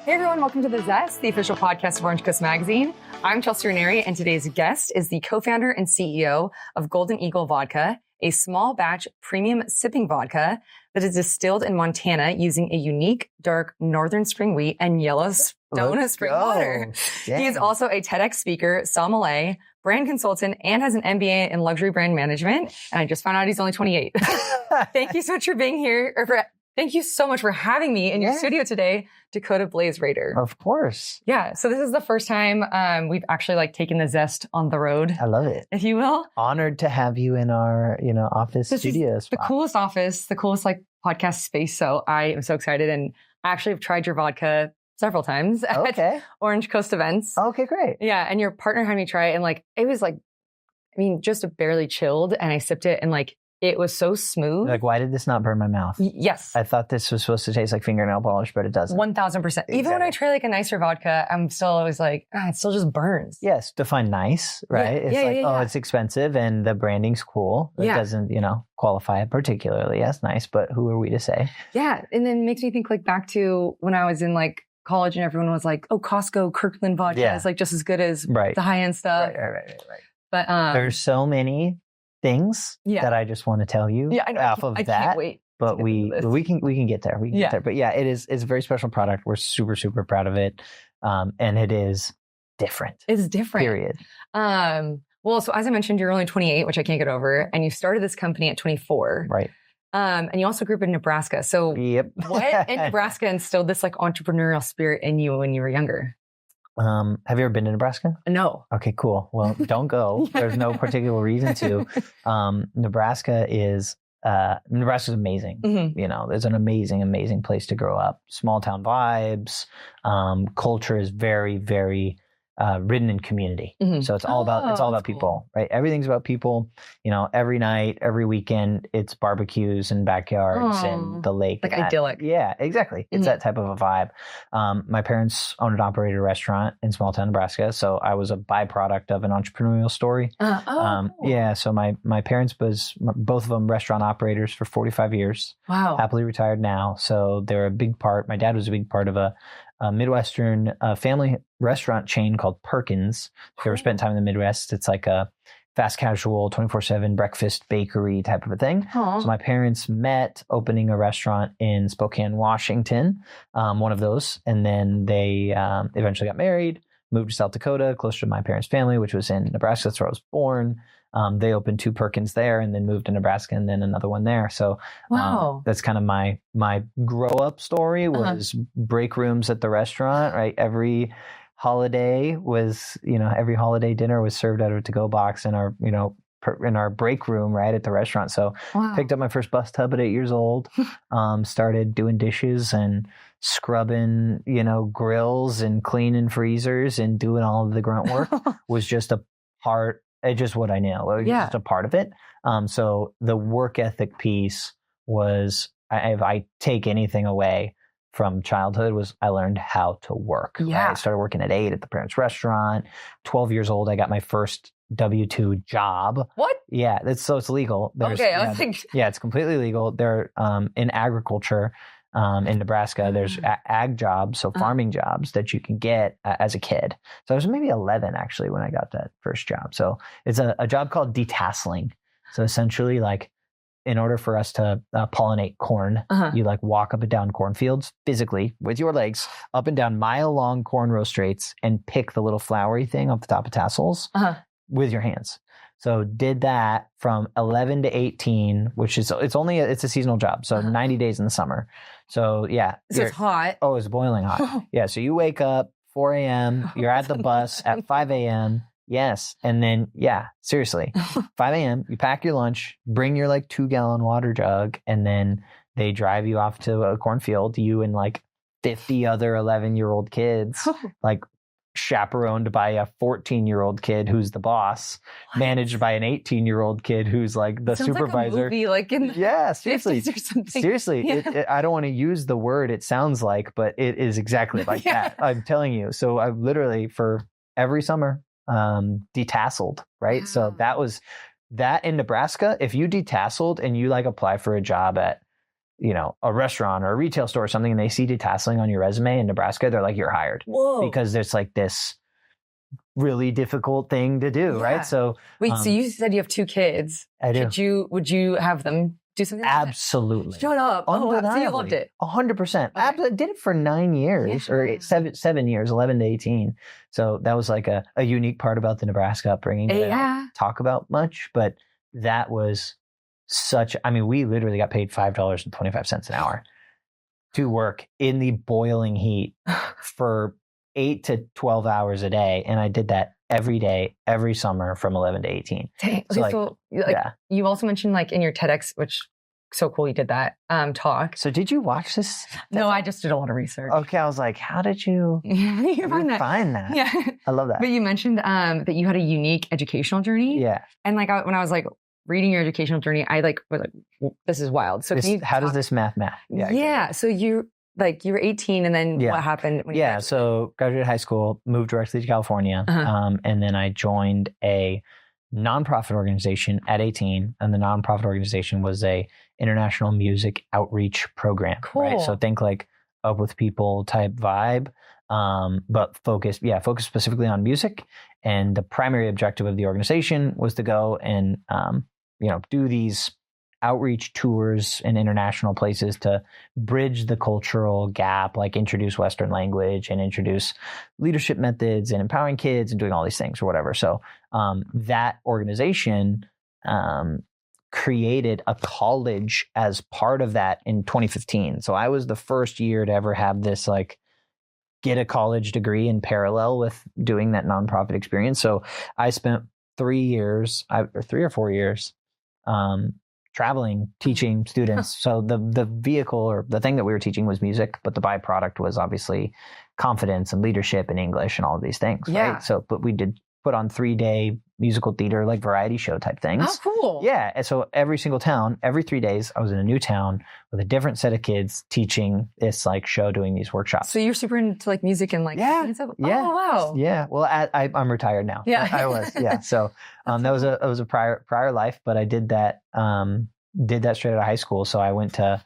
Hey everyone, welcome to The Zest, the official podcast of Orange Coast Magazine. I'm Chelsea Ranieri, and today's guest is the co-founder and CEO of Golden Eagle Vodka, a small batch premium sipping vodka that is distilled in Montana using a unique dark northern spring wheat and Yellowstone spring water. Dang. He is also a TEDx speaker, sommelier, brand consultant, and has an MBA in luxury brand management. And I just found out he's only 28. Thank you so much for being here. Thank you so much for having me in your studio today, Dakota Blaze Rader. Of course. Yeah. So this is the first time we've actually taken the Zest on the road. I love it. If you will. Honored to have you in our, office studios. The coolest office, the coolest podcast space. So I am so excited. And I actually have tried your vodka several times at Orange Coast events. Okay, great. Yeah. And your partner had me try it, and it was just barely chilled, and I sipped it, and it was so smooth. Why did this not burn my mouth? Yes. I thought this was supposed to taste like fingernail polish, but it doesn't. 1000%. Exactly. Even when I try a nicer vodka, I'm still always it still just burns. Yes. Define nice, right? Yeah. It's expensive and the branding's cool. It doesn't, qualify it particularly as nice, but who are we to say? Yeah. And then it makes me think back to when I was in college and everyone was Costco Kirkland vodka is just as good as the high end stuff. Right. But there's so many things that I just want to tell you off of that. I can't wait. But we can get there. We can get there. But yeah, it's a very special product. We're super, super proud of it. And it is different. It's different. Period. Well, so as I mentioned, you're only 28, which I can't get over. And you started this company at 24. Right. And you also grew up in Nebraska. So what in Nebraska instilled this entrepreneurial spirit in you when you were younger? Have you ever been to Nebraska? No. Okay, cool. Well, don't go. There's no particular reason to. Nebraska is amazing. Mm-hmm. It's an amazing, amazing place to grow up. Small town vibes. Culture is very, very ridden in community. Mm-hmm. So it's all about people, right? Everything's about people. Every night, every weekend, it's barbecues and backyards and the lake. Idyllic. Yeah, exactly. It's that type of a vibe. My parents owned and operated a restaurant in small town Nebraska. So I was a byproduct of an entrepreneurial story. Yeah. So my parents both of them restaurant operators for 45 years. Wow. Happily retired now. So they're a big part. My dad was a big part of a Midwestern family restaurant chain called Perkins. If you ever spent time in the Midwest, it's like a fast casual 24/7 breakfast bakery type of a thing. Aww. So my parents met opening a restaurant in Spokane, Washington, one of those. And then they eventually got married, moved to South Dakota, closer to my parents' family, which was in Nebraska. That's where I was born. They opened 2 Perkins there and then moved to Nebraska and then another one there. So that's kind of my grow up story was break rooms at the restaurant, right? Every holiday dinner was served out of a to-go box in our, in our break room, right, at the restaurant. So picked up my first bus tub at 8 years old, started doing dishes and scrubbing, grills and cleaning freezers and doing all of the grunt work was just a part. It's just what I knew. It was just a part of it. So the work ethic piece was, if I take anything away from childhood, was I learned how to work. Yeah. Right? I started working at 8 at the parents' restaurant. 12 years old, I got my first W-2 job. What? Yeah, it's legal. It's completely legal. They're in agriculture. In Nebraska, there's ag jobs, so farming jobs that you can get as a kid. So I was maybe 11 actually when I got that first job. So it's a job called detasseling. So essentially, in order for us to pollinate corn, you walk up and down cornfields physically with your legs, up and down mile-long corn row straights, and pick the little flowery thing off the top of tassels with your hands. So did that from 11 to 18, which is, it's a seasonal job. So 90 days in the summer. So yeah. So it's hot. Oh, it's boiling hot. Yeah. So you wake up 4 a.m. You're at the bus at 5 a.m. Yes. And then, seriously, 5 a.m. you pack your lunch, bring your 2-gallon water jug, and then they drive you off to a cornfield, you and 50 other 11-year-old kids, chaperoned by a 14-year-old kid who's the boss, managed by an 18-year-old kid who's the supervisor. Like a movie, seriously. Seriously, I don't want to use the word it sounds like, but it is exactly like that. I'm telling you. So I've literally, for every summer, detasseled, right? Wow. So that was that in Nebraska. If you detasseled and you apply for a job at a restaurant or a retail store or something, and they see detasseling on your resume in Nebraska, they're like, you're hired. Whoa. Because there's like this really difficult thing to do, right? So wait, so you said you have 2 kids. I do. Would you have them do something like Absolutely. that? Shut up. Oh, so you loved it. 100%. Okay. I did it for 9 years or 7 years, 11 to 18. So that was like a unique part about the Nebraska upbringing that I don't talk about much, but that was we literally got paid $5.25 an hour to work in the boiling heat for 8 to 12 hours a day. And I did that every day, every summer from 11 to 18. Dang. Okay, you also mentioned like in your TEDx, which so cool you did that talk. So did you watch this? No, I just did a lot of research. Okay, I was like, how did you find that? Yeah. I love that. But you mentioned that you had a unique educational journey. Yeah. And like when I was like reading your educational journey, I was like, this is wild. So how does this math? Yeah. So you were 18 and then what happened? So graduated high school, moved directly to California. And then I joined a nonprofit organization at 18. And the nonprofit organization was a international music outreach program. Cool. Right? So think like Up With People type vibe, but focused specifically on music. And the primary objective of the organization was to go and, do these outreach tours in international places to bridge the cultural gap, like introduce Western language and introduce leadership methods and empowering kids and doing all these things or whatever. So that organization created a college as part of that in 2015. So I was the first year to ever have this like get a college degree in parallel with doing that nonprofit experience. So I spent 3 or 4 years traveling, teaching students. So the vehicle or the thing that we were teaching was music, but the byproduct was obviously confidence and leadership and English and all of these things. Yeah. Right? So, but we did put on 3-day musical theater, like variety show type things. Oh, cool. Yeah. And so every single town, every 3 days, I was in a new town with a different set of kids teaching this like show, doing these workshops. So you're super into like music and like stuff? Yeah. Oh, wow. Yeah. Well, I'm retired now. Yeah. I was. Yeah. So that was a prior life, but I did that straight out of high school. So I went to,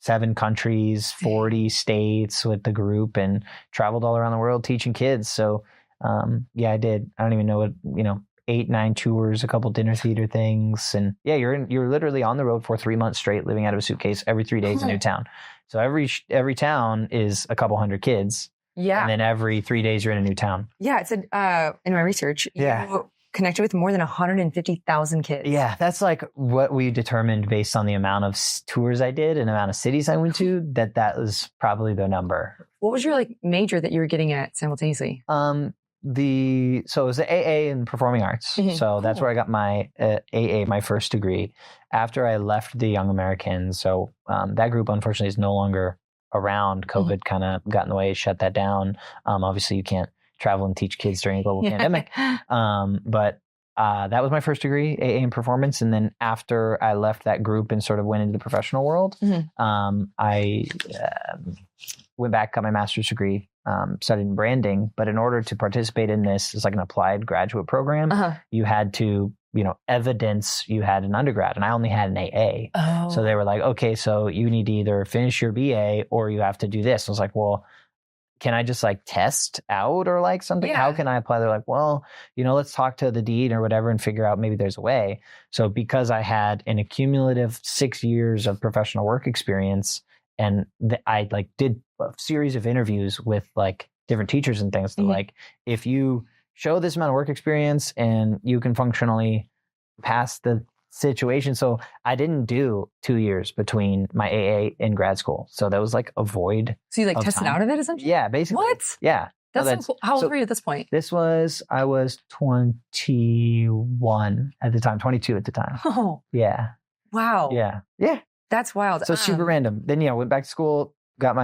7 countries, 40 states with the group and traveled all around the world teaching kids. So I did. I don't even know what, 8, 9 tours, a couple dinner theater things. And you're literally on the road for 3 months straight, living out of a suitcase every 3 days in a new town. So every town is a couple hundred kids. Yeah. And then every 3 days you're in a new town. Yeah. It said in my research, you connected with more than 150,000 kids. Yeah. That's like what we determined based on the amount of tours I did and the amount of cities I went to, that was probably the number. What was your like major that you were getting at simultaneously? So it was the AA in performing arts. Mm-hmm. So that's where I got my AA, my first degree after I left the Young Americans. So that group unfortunately is no longer around. COVID kind of got in the way, shut that down. Obviously you can't travel and teach kids during a global pandemic. But that was my first degree, AA in performance. And then after I left that group and sort of went into the professional world, I went back, got my master's degree, studied in branding. But in order to participate in this, it's like an applied graduate program, you had to, evidence you had an undergrad, and I only had an AA. Oh. So they were like, okay, so you need to either finish your BA or you have to do this. I was like, well, can I just like test out or like something? How can I apply? They're like, well, let's talk to the dean or whatever and figure out maybe there's a way. So because I had an accumulative 6 years of professional work experience and I like did a series of interviews with like different teachers and things, like if you show this amount of work experience and you can functionally pass the situation. So I didn't do 2 years between my AA and grad school. So that was like a void. So you like tested out of it essentially? Yeah, basically. What? Yeah. That's so cool. How old were you at this point? I was 21 at the time, 22 at the time. Oh. Yeah. Wow. Yeah. Yeah. That's wild. So super random. Then, went back to school, got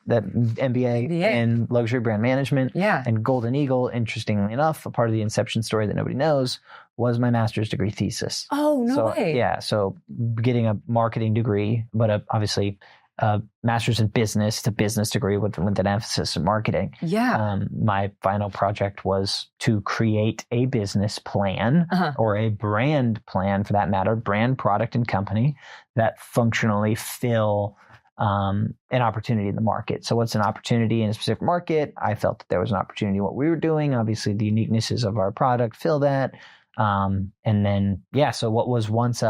that MBA in luxury brand management. Yeah. And Golden Eagle, interestingly enough, a part of the inception story that nobody knows, was my master's degree thesis. Oh, no way. Yeah. So getting a marketing degree, but obviously a master's in business. It's a business degree with an emphasis in marketing. Yeah. My final project was to create a business plan or a brand plan, for that matter, brand, product, and company that functionally fill an opportunity in the market. So what's an opportunity in a specific market? I felt that there was an opportunity in what we were doing. Obviously, the uniquenesses of our product fill that. And then, so what was once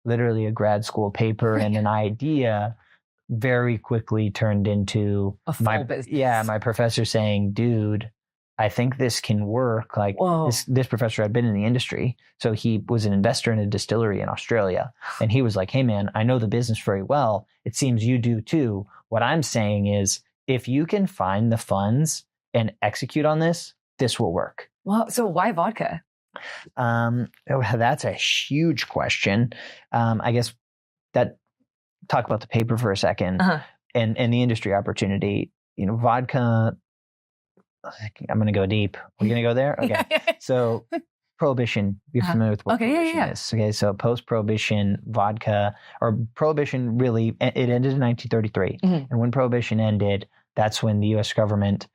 literally a grad school paper and an idea very quickly turned into a full business. My professor saying, dude, I think this can work. Like this professor had been in the industry. So he was an investor in a distillery in Australia. And he was like, hey man, I know the business very well. It seems you do too. What I'm saying is if you can find the funds and execute on this, this will work. Well, so why vodka? That's a huge question. I guess talk about the paper for a second and the industry opportunity. Vodka, I'm going to go deep. We're going to go there? Okay. So Prohibition, you're familiar with what Prohibition is. Okay, so post-Prohibition vodka, or Prohibition really, it ended in 1933. And when Prohibition ended, that's when the U.S. government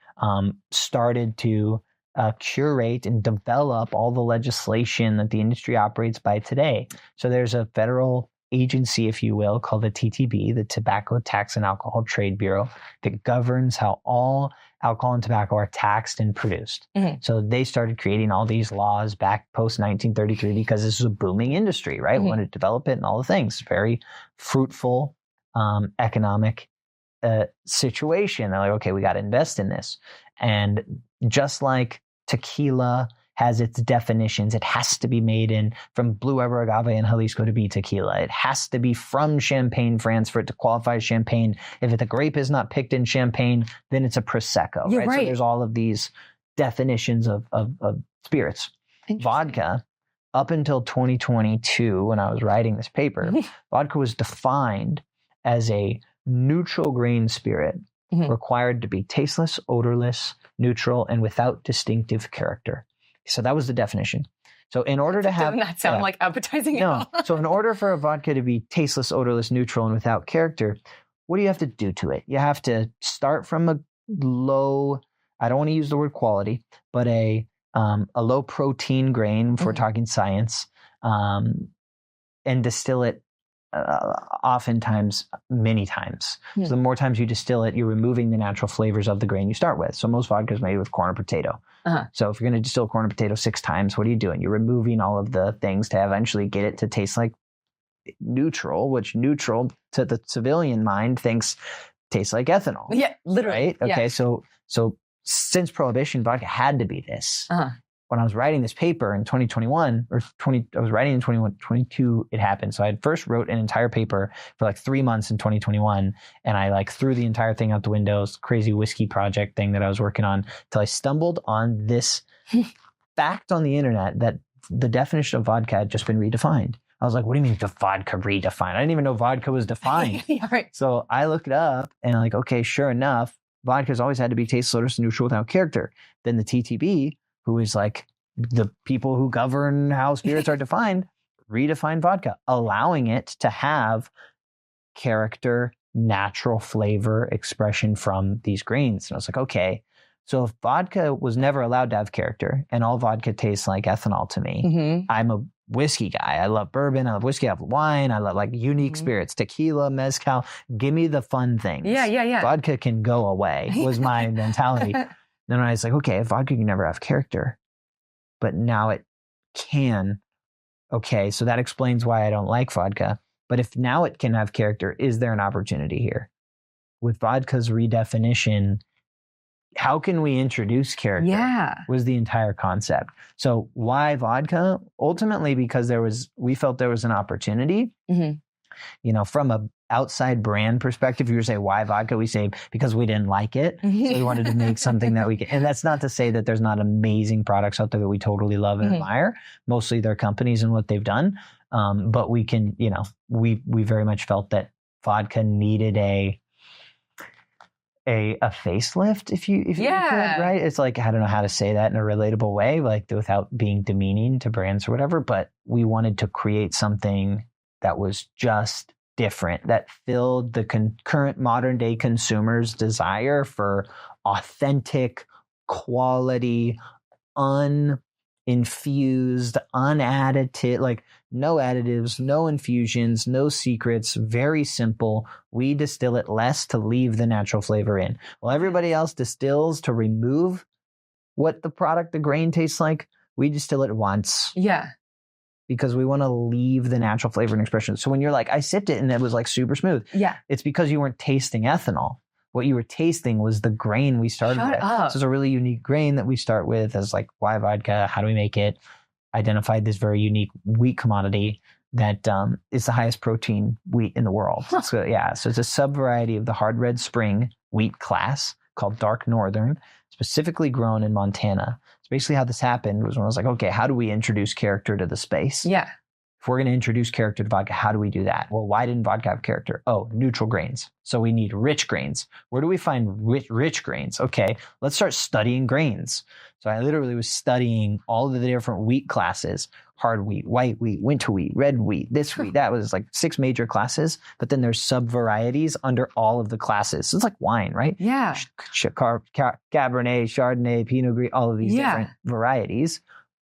started to curate and develop all the legislation that the industry operates by today. So there's a federal agency, if you will, called the TTB, the Tobacco Tax and Alcohol Trade Bureau, that governs how all alcohol and tobacco are taxed and produced. So they started creating all these laws back post 1933 because this was a booming industry, right? Wanted to develop it and all the things. Very fruitful economic situation. They're like, okay, we got to invest in this. And just like tequila has its definitions, it has to be made from blue agave in Jalisco to be tequila. It has to be from Champagne, France for it to qualify as champagne. If the grape is not picked in Champagne, then it's a Prosecco, right? So there's all of these definitions of spirits. Vodka, up until 2022, when I was writing this paper, vodka was defined as a neutral grain spirit required to be tasteless, odorless, neutral, and without distinctive character. So that was the definition. So in order to have... Doesn't that sound like appetizing? No. So in order for a vodka to be tasteless, odorless, neutral, and without character, what do you have to do to it? You have to start from a low, I don't want to use the word quality, but a low protein grain, if we're talking science, and distill it oftentimes many times. So the more times you distill it, you're removing the natural flavors of the grain you start with. So most vodka is made with corn or potato. So if you're going to distill corn or potato 6 times, what are you doing? You're removing all of the things to eventually get it to taste like neutral, which neutral to the civilian mind thinks tastes like ethanol. Yeah, literally. Right? Okay, so since Prohibition, vodka had to be this. When I was writing this paper in 2021, I was writing in 2022, it happened. So I first wrote an entire paper for like 3 months in 2021, and I threw the entire thing out the window, crazy whiskey project thing that I was working on, till I stumbled on this fact on the internet that the definition of vodka had just been redefined. I was like, what do you mean the vodka redefined? I didn't even know vodka was defined. So I looked it up and okay, sure enough, vodka's always had to be tasteless, odorless, neutral, without character. Then the TTB, who is like the people who govern how spirits are defined, redefine vodka, allowing it to have character, natural flavor expression from these grains. And I was like, okay, so if vodka was never allowed to have character and all vodka tastes like ethanol to me, I'm a whiskey guy. I love bourbon. I love whiskey. I love wine. I love unique spirits, tequila, mezcal. Give me the fun things. Yeah. Vodka can go away was my mentality. Then I was like, okay, if vodka can never have character, but now it can. Okay, so that explains why I don't like vodka. But if now it can have character, is there an opportunity here? With vodka's redefinition, how can we introduce character? Was the entire concept. So why vodka? Ultimately, because we felt there was an opportunity. From a outside brand perspective, you say why vodka? We say because we didn't like it. So we wanted to make something that we can. And that's not to say that there's not amazing products out there that we totally love and admire. Mostly their companies and what they've done. But we can, we very much felt that vodka needed a facelift, if you could, right? It's like, I don't know how to say that in a relatable way, without being demeaning to brands or whatever, but we wanted to create something that was just different, that filled the current modern day consumer's desire for authentic, quality, uninfused, unadditive, like no additives, no infusions, no secrets, very simple. We distill it less to leave the natural flavor in. While everybody else distills to remove what the product, the grain tastes like, we distill it once. Yeah. Because we want to leave the natural flavor and expression. So when you're like, I sipped it and it was like super smooth. Yeah. It's because you weren't tasting ethanol. What you were tasting was the grain we started with. So it's a really unique grain that we start with as like, why vodka? How do we make it? Identified this very unique wheat commodity that is the highest protein wheat in the world. So it's a sub-variety of the hard red spring wheat class called Dark Northern, specifically grown in Montana. So basically how this happened was when I was like, okay, how do we introduce character to the space? Yeah. If we're going to introduce character to vodka, how do we do that? Well, why didn't vodka have character? Oh, neutral grains. So we need rich grains. Where do we find rich grains? Okay, let's start studying grains. So I literally was studying all of the different wheat classes: hard wheat, white wheat, winter wheat, red wheat, this wheat. That was like 6 major classes, but then there's sub-varieties under all of the classes. So it's like wine, right? Yeah. Cabernet, Chardonnay, Pinot Gris, all of these different varieties.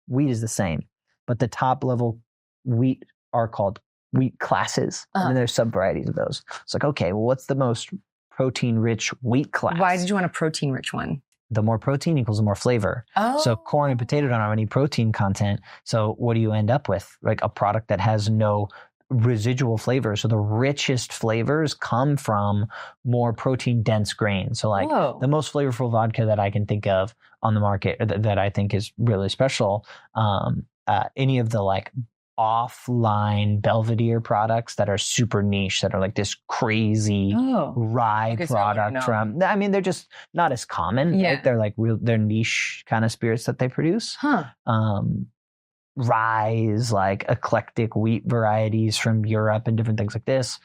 Wheat is the same, but the top level wheat are called wheat classes, and then there's sub-varieties of those. It's like, okay, well, what's the most protein-rich wheat class? Why did you want a protein-rich one? The more protein equals the more flavor. Oh. So corn and potato don't have any protein content. So what do you end up with? Like a product that has no residual flavor. So the richest flavors come from more protein-dense grains. So like the most flavorful vodka that I can think of on the market that I think is really special, any of the like offline Belvedere products that are super niche, that are like this crazy rye product from, I mean, they're just not as common. Yeah. Right? They're like they're niche kind of spirits that they produce. Ryes, like eclectic wheat varieties from Europe and different things like this.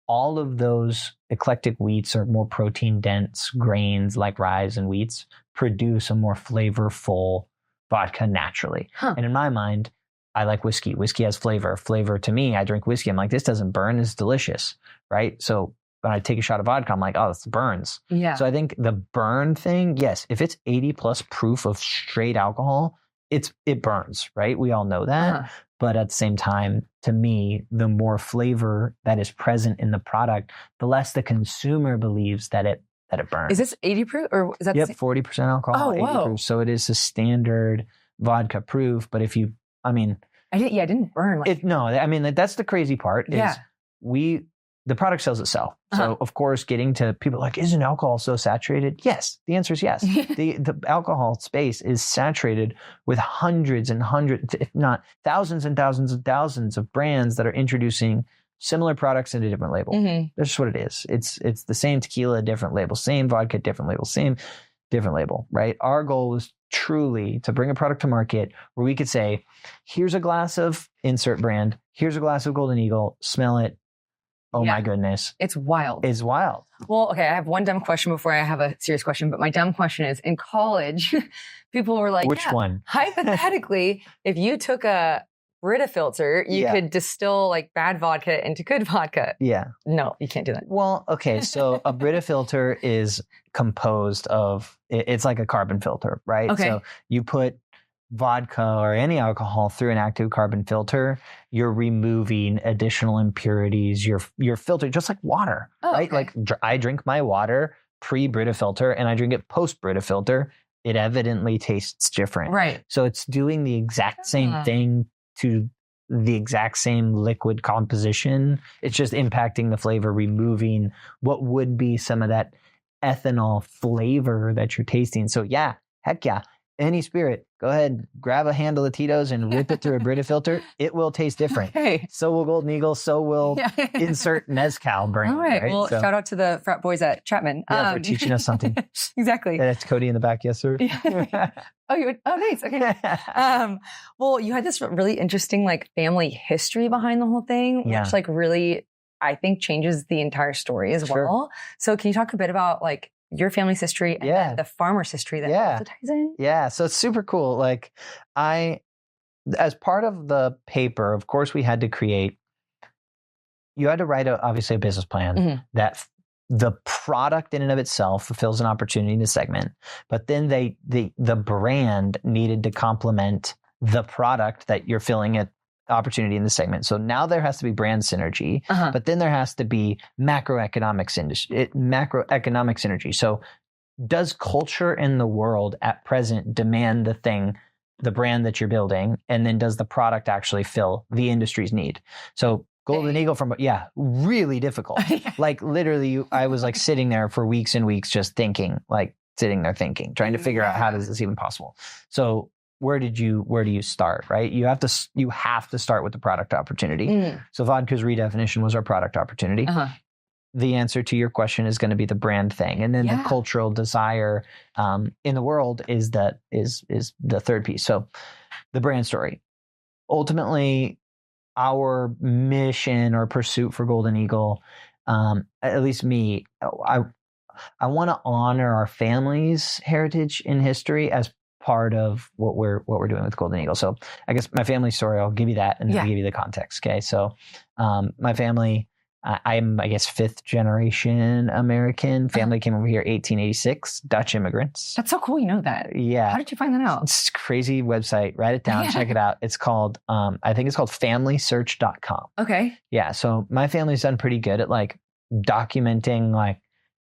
All of those eclectic wheats or more protein dense grains like ryes and wheats produce a more flavorful vodka naturally. And in my mind, I like whiskey. Whiskey has flavor. Flavor to me, I drink whiskey. I'm like, this doesn't burn. It's delicious, right? So when I take a shot of vodka, I'm like, oh, this burns. Yeah. So I think the burn thing, yes, if it's 80 plus proof of straight alcohol, it burns, right? We all know that. But at the same time, to me, the more flavor that is present in the product, the less the consumer believes that it burns. Is this 80 proof or is that? Yep, 40% alcohol, 80 proof. So it is a standard vodka proof. But if you, I mean, I didn't burn. That's the crazy part. Is the product sells itself. So of course, getting to people like, isn't alcohol so saturated? Yes, the answer is yes. The alcohol space is saturated with hundreds and hundreds, if not thousands and thousands and thousands of brands that are introducing similar products in a different label. That's just what it is. It's the same tequila, different label, same vodka, different label, same different label, right? Our goal was truly to bring a product to market where we could say, here's a glass of insert brand, here's a glass of Golden Eagle, smell it. Oh my goodness. It's wild. It's wild. Well, okay, I have one dumb question before I have a serious question, but my dumb question is, in college, people were like, which one? Hypothetically, if you took a Brita filter, you could distill like bad vodka into good vodka. Yeah. No, you can't do that. Well, okay, so a Brita filter is composed of, it's like a carbon filter, right? Okay. So you put vodka or any alcohol through an active carbon filter, you're removing additional impurities. You're filtered just like water, right? Okay. Like I drink my water pre-Brita filter and I drink it post-Brita filter. It evidently tastes different. Right. So it's doing the exact same thing to the exact same liquid composition. It's just impacting the flavor, removing what would be some of that ethanol flavor that you're tasting. So yeah, heck yeah. Any spirit, go ahead, grab a handle of Tito's and rip it through a Brita filter. It will taste different. Okay. So will Golden Eagle. So will insert Mezcal brand. All right. Well, so, shout out to the frat boys at Chapman. For teaching us something. Exactly. That's Cody in the back. Yes, sir. Oh, nice. Okay. Well, you had this really interesting like family history behind the whole thing, which like really, I think, changes the entire story as well. So can you talk a bit about like your family's history and then the farmer's history that also ties in? Yeah. So it's super cool. Like as part of the paper, of course, we had to create you had to write obviously a business plan that the product in and of itself fulfills an opportunity in the segment, but then the brand needed to complement the product that you're filling an opportunity in the segment. So now there has to be brand synergy, but then there has to be macroeconomic synergy. So does culture in the world at present demand the brand that you're building, and then does the product actually fill the industry's need? So Golden Eagle really difficult. Like literally I was like sitting there for weeks and weeks just thinking, trying to figure out how is this even possible. So where do you start, right? You have to start with the product opportunity. So vodka's redefinition was our product opportunity. The answer to your question is going to be the brand thing. And then the cultural desire in the world is the third piece. So the brand story. Ultimately, our mission or pursuit for Golden Eagle, at least me, I want to honor our family's heritage and history as part of what we're doing with Golden Eagle. So I guess my family story, I'll give you that and then I'll give you the context. Okay. So my family, I'm, I guess, 5th generation American. Family came over here 1886, Dutch immigrants. That's so cool. You know that. Yeah. How did you find that out? It's a crazy website. Write it down. Check it out. It's called, I think it's called familysearch.com. Okay. Yeah. So my family's done pretty good at documenting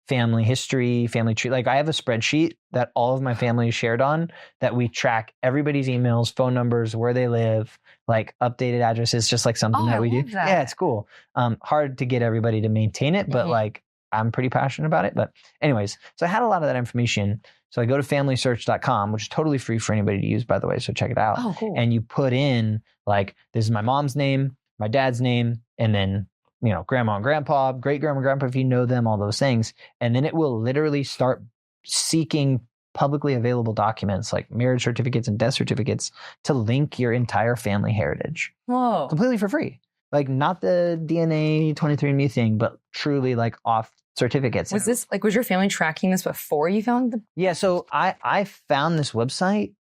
family history, family tree. I have a spreadsheet that all of my family is shared on that we track everybody's emails, phone numbers, where they live, updated addresses, just something that we do. That. Yeah, it's cool. Hard to get everybody to maintain it, but I'm pretty passionate about it. But anyways, so I had a lot of that information. So I go to familysearch.com, which is totally free for anybody to use, by the way. So check it out. Oh, cool. And you put in this is my mom's name, my dad's name, and then grandma and grandpa, great grandma and grandpa, if you know them, all those things. And then it will literally start seeking publicly available documents like marriage certificates and death certificates to link your entire family heritage. Whoa. Completely for free. Not the DNA 23andMe thing, but truly off certificates. Was your family tracking this before you found the? Yeah. So I found this website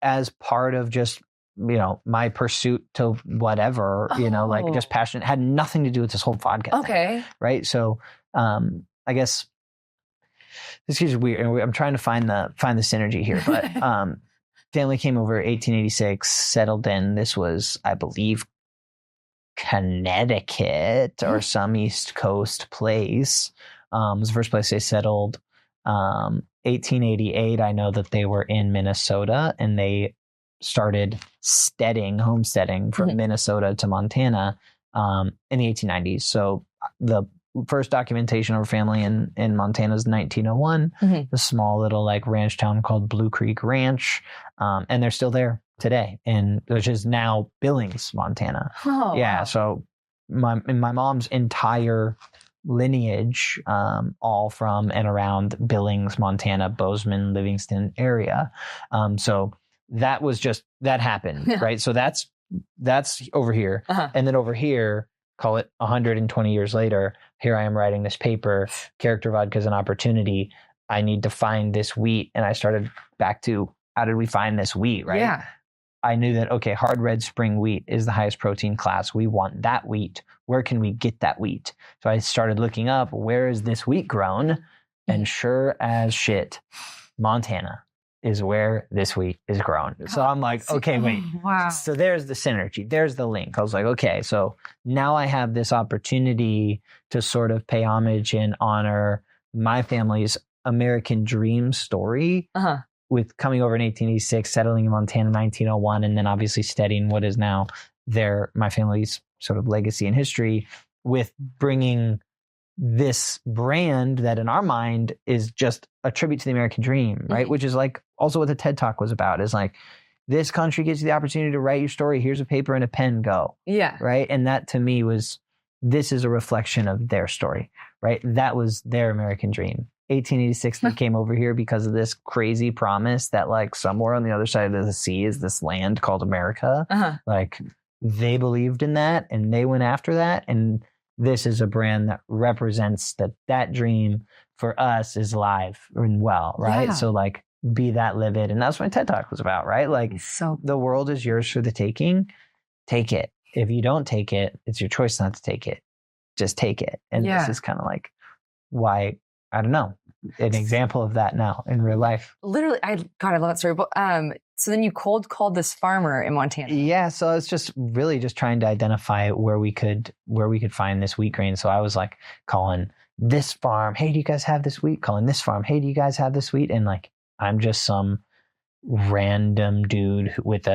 as part of just my pursuit to whatever, just passionate, had nothing to do with this whole vodka thing, right? So, I guess this is weird. I'm trying to find the synergy here, but, family came over 1886, settled in. This was, I believe, Connecticut or some East Coast place. It was the first place they settled. 1888, I know that they were in Minnesota and they started homesteading from Minnesota to Montana in the 1890s. So the first documentation of our family in Montana is 1901, a small little ranch town called Blue Creek Ranch. And they're still there today, which is now Billings, Montana. Oh, yeah. Wow. So my mom's entire lineage, all from and around Billings, Montana, Bozeman, Livingston area. So that happened, right? So that's over here. And then over here, call it 120 years later, here I am writing this paper, Character Vodka is an Opportunity. I need to find this wheat. And I started back to, how did we find this wheat, right? Yeah. I knew that, okay, hard red spring wheat is the highest protein class. We want that wheat. Where can we get that wheat? So I started looking up, where is this wheat grown? And sure as shit, Montana is where this wheat is grown. So I'm like, okay, wait. Wow. So there's the synergy. There's the link. I was like, okay, so now I have this opportunity to sort of pay homage and honor my family's American dream story with coming over in 1886, settling in Montana in 1901, and then obviously studying what is now my family's sort of legacy and history with bringing this brand that in our mind is just a tribute to the American dream, right? Which is also what the TED Talk was about, is this country gives you the opportunity to write your story. Here's a paper and a pen, go. Yeah. Right. And that to me this is a reflection of their story, right? That was their American dream. 1886, they came over here because of this crazy promise that somewhere on the other side of the sea is this land called America. They believed in that and they went after that. And this is a brand that represents that dream for us is live and well, right? Yeah. So be that livid. And that's what TED Talk was about, right? So the world is yours for the taking. Take it. if you don't take it, it's your choice not to take it. Just take it. And this is kind of like why, I don't know, an example of that now in real life. Literally, I love that story. But so then you cold called this farmer in Montana. Yeah, so I was just really just trying to identify where we could find this wheat grain. So I was like calling this farm, hey, do you guys have this wheat? Calling this farm, hey, do you guys have this wheat? And like, I'm just some random dude with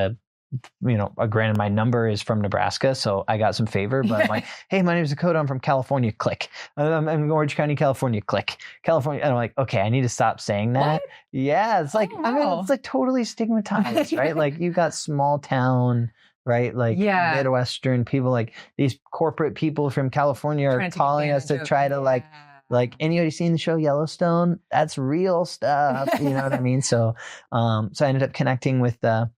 granted my number is from Nebraska, so I got some favor, but I'm like, hey, my name is Dakota, I'm from California, click. I'm in Orange County, California, click. California, and I'm like, okay, I need to stop saying that. What? Yeah, it's like, it's like totally stigmatized, right? Like you got small town, right? Like Midwestern people, like these corporate people from California are calling us to try to like, anybody seen the show Yellowstone? That's real stuff. You know what I mean? So I ended up connecting with a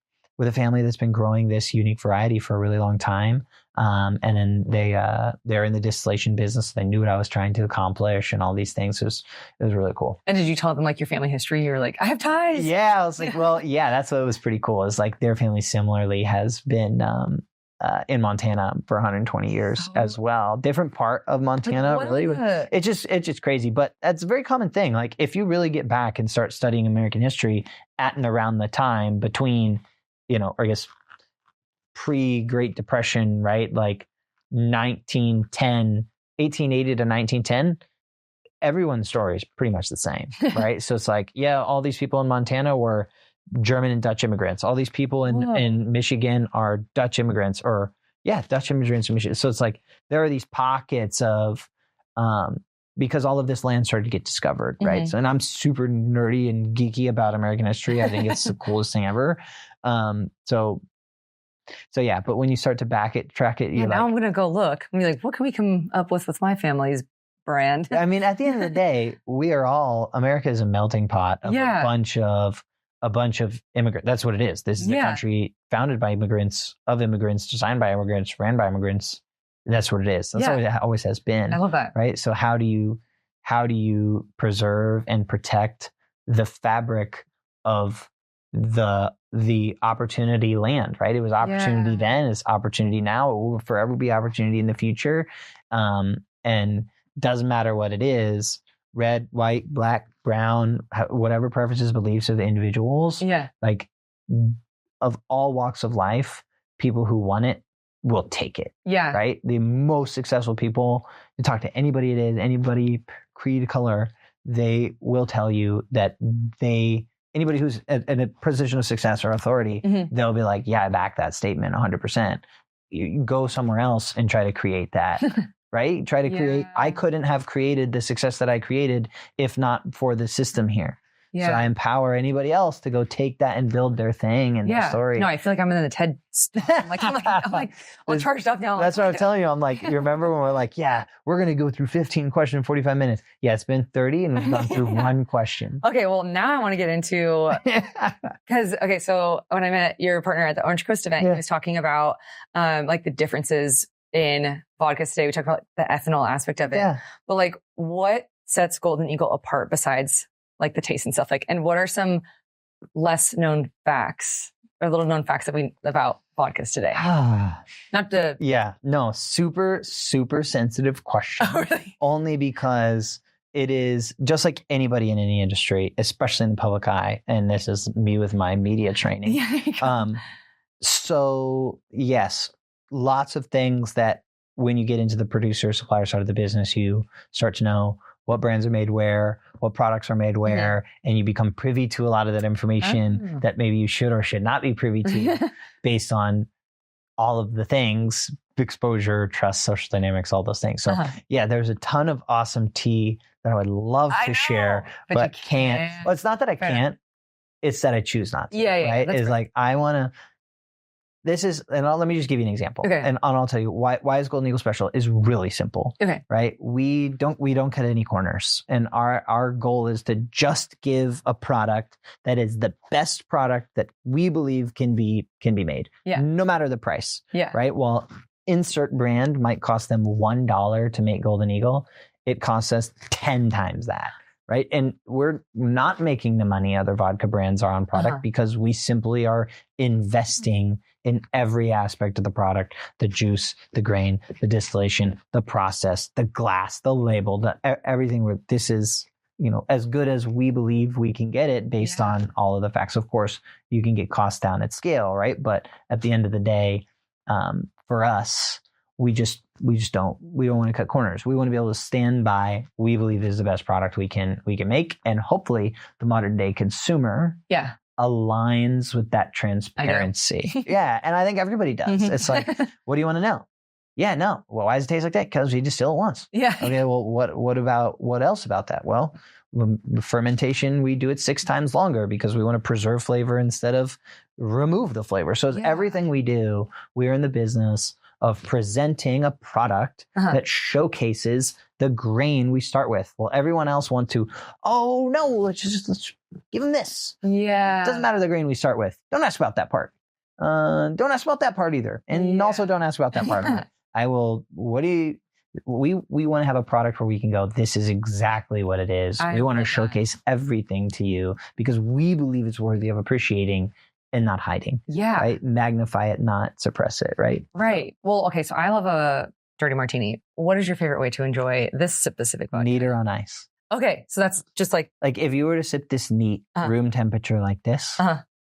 family that's been growing this unique variety for a really long time. And then they're in the distillation business. They knew what I was trying to accomplish and all these things. It was really cool. And did you tell them like your family history? You're like, I have ties. Yeah. I was like, well, yeah, that's what was pretty cool. Is like their family similarly has been, in Montana for 120 years as well. Different part of Montana, really. It's just crazy, but that's a very common thing. Like if you really get back and start studying American history at and around the time between, I guess pre-Great Depression, right? Like 1880 to 1910, everyone's story is pretty much the same, right? So it's like, yeah, all these people in Montana were German and Dutch immigrants. All these people in Michigan are Dutch immigrants, Dutch immigrants in Michigan. So it's like there are these pockets of, because all of this land started to get discovered, right? Mm-hmm. So, and I'm super nerdy and geeky about American history. I think it's the coolest thing ever. So yeah, but when you start to track it, you're now I'm going to go look and be like, what can we come up with my family's brand? I mean, at the end of the day, America is a melting pot of a bunch of immigrants. That's what it is. This is a country founded by immigrants, designed by immigrants, ran by immigrants. That's what it is. That's what it always has been. I love that. Right. So how do you preserve and protect the fabric of the opportunity land, right? It was opportunity then, it's opportunity now, it will forever be opportunity in the future. And doesn't matter what it is, red, white, black, brown, whatever preferences, beliefs of the individuals, like of all walks of life, people who want it will take it. Yeah. Right? The most successful people, you talk to anybody it is, anybody, creed, color, they will tell you that anybody who's in a position of success or authority, they'll be like, yeah, I back that statement 100%. You go somewhere else and try to create that. Right? Try to create. I couldn't have created the success that I created if not for the system here. Yeah. So I empower anybody else to go take that and build their thing and their story. No, I feel like I'm in the TED. I'm like, all charged up now. That's what I'm telling you. I'm like, you remember when we're like, we're going to go through 15 questions in 45 minutes. Yeah, it's been 30 and we've gone through one question. Okay, well, now I want to get into, so when I met your partner at the Orange Coast event, he was talking about like the differences in vodkas today. We talked about the ethanol aspect of it. Yeah. But like, what sets Golden Eagle apart besides like the taste and stuff? Like, and what are some less known facts or little known facts about vodkas today? Super, super sensitive question. Oh, really? Only because it is just like anybody in any industry, especially in the public eye. And this is me with my media training. So yes, lots of things that when you get into the producer supplier side of the business, you start to know what brands are made where, what products are made where, and you become privy to a lot of that information that maybe you should or should not be privy to based on all of the things, exposure, trust, social dynamics, all those things. So there's a ton of awesome tea that I would love to share, but can't. Well, it's not that I can't, it's that I choose not to. Right? It's like, I want to, let me just give you an example. Okay. And I'll tell you why is Golden Eagle special is really simple. Okay. Right? We don't cut any corners. And our goal is to just give a product that is the best product that we believe can be made. Yeah. No matter the price. Yeah. Right? Well, insert brand might cost them $1 to make Golden Eagle. It costs us 10 times that. Right. And we're not making the money other vodka brands are on product because we simply are investing in every aspect of the product, the juice, the grain, the distillation, the process, the glass, the label, everything where this is, as good as we believe we can get it based on all of the facts. Of course, you can get costs down at scale, right? But at the end of the day, for us, we don't want to cut corners. We want to be able to stand by, we believe this is the best product we can make. And hopefully the modern day consumer aligns with that transparency. Yeah. And I think everybody does. It's like, what do you want to know? Yeah, no. Well, why does it taste like that? Because we distill it once. Yeah. Okay. Well, what else about that? Well, fermentation, we do it 6 times longer because we want to preserve flavor instead of remove the flavor. So everything we do, we're in the business of presenting a product that showcases the grain we start with. Well, everyone else want to, oh no, let's give them this. Yeah. It doesn't matter the grain we start with. Don't ask about that part. Don't ask about that part either. And also don't ask about that part. We want to have a product where we can go, this is exactly what it is. We want to showcase everything to you because we believe it's worthy of appreciating and not hiding. Yeah. Right? Magnify it, not suppress it. Right. Right. Well, okay. So I love a dirty martini. What is your favorite way to enjoy this specific vodka? Neat or on ice. Okay. So that's just like if you were to sip this neat room temperature like this,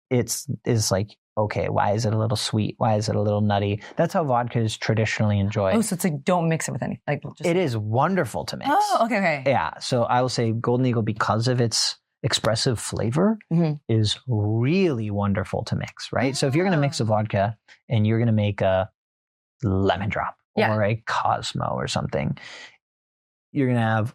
it's like, okay, why is it a little sweet? Why is it a little nutty? That's how vodka is traditionally enjoyed. Oh, so it's like, don't mix it with anything. It is wonderful to mix. Oh, okay. Yeah. So I will say Golden Eagle, because of its expressive flavor, is really wonderful to mix, right? So if you're going to mix a vodka and you're going to make a lemon drop or a Cosmo or something, you're going to have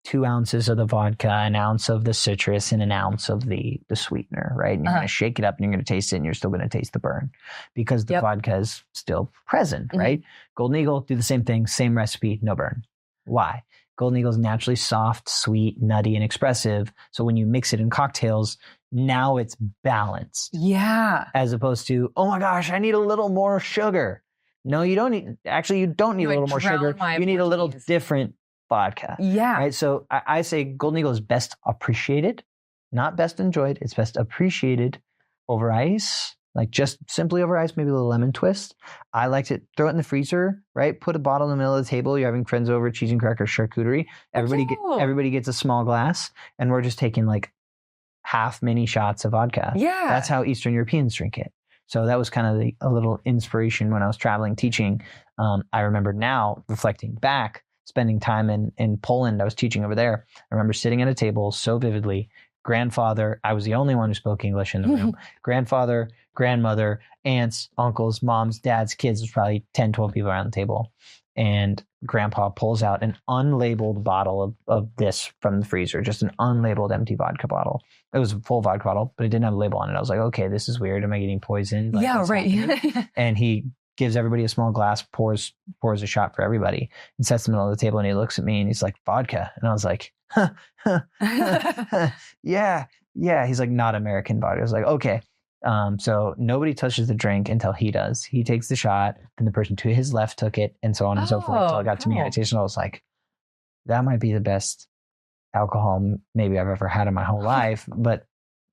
2 ounces of the vodka, an ounce of the citrus, and an ounce of the sweetener, right? And you're going to shake it up and you're going to taste it and you're still going to taste the burn because the vodka is still present, right? Golden Eagle, do the same thing, same recipe, no burn. Why? Golden Eagle is naturally soft, sweet, nutty, and expressive. So when you mix it in cocktails, now it's balanced. Yeah. As opposed to, oh my gosh, I need a little more sugar. No, you don't need, actually, you don't need a little more sugar. You need a little different vodka. Yeah. Right. So I say Golden Eagle is best appreciated, not best enjoyed. It's best appreciated over ice, like just simply over ice, maybe a little lemon twist. I like to throw it in the freezer, right? Put a bottle in the middle of the table. You're having friends over, cheese and crackers, charcuterie. Everybody gets a small glass, and we're just taking like half mini shots of vodka. Yeah. That's how Eastern Europeans drink it. So that was kind of a little inspiration when I was traveling, teaching. I remember now reflecting back, spending time in Poland. I was teaching over there. I remember sitting at a table so vividly. Grandfather, I was the only one who spoke English in the room. Grandfather, grandmother, aunts, uncles, moms, dads, kids. There's probably 10, 12 people around the table. And grandpa pulls out an unlabeled bottle of this from the freezer, just an unlabeled empty vodka bottle. It was a full vodka bottle, but it didn't have a label on it. I was like, okay, this is weird. Am I getting poisoned? Like, yeah, right. And he gives everybody a small glass, pours a shot for everybody, and sets in the middle of the table. And he looks at me and he's like, vodka. And I was like, yeah. He's like, not American vodka. I was like, okay. So nobody touches the drink until he does. He takes the shot, then the person to his left took it, and so on and so forth until it got to me. And I tasted it. I was like, that might be the best alcohol maybe I've ever had in my whole life. But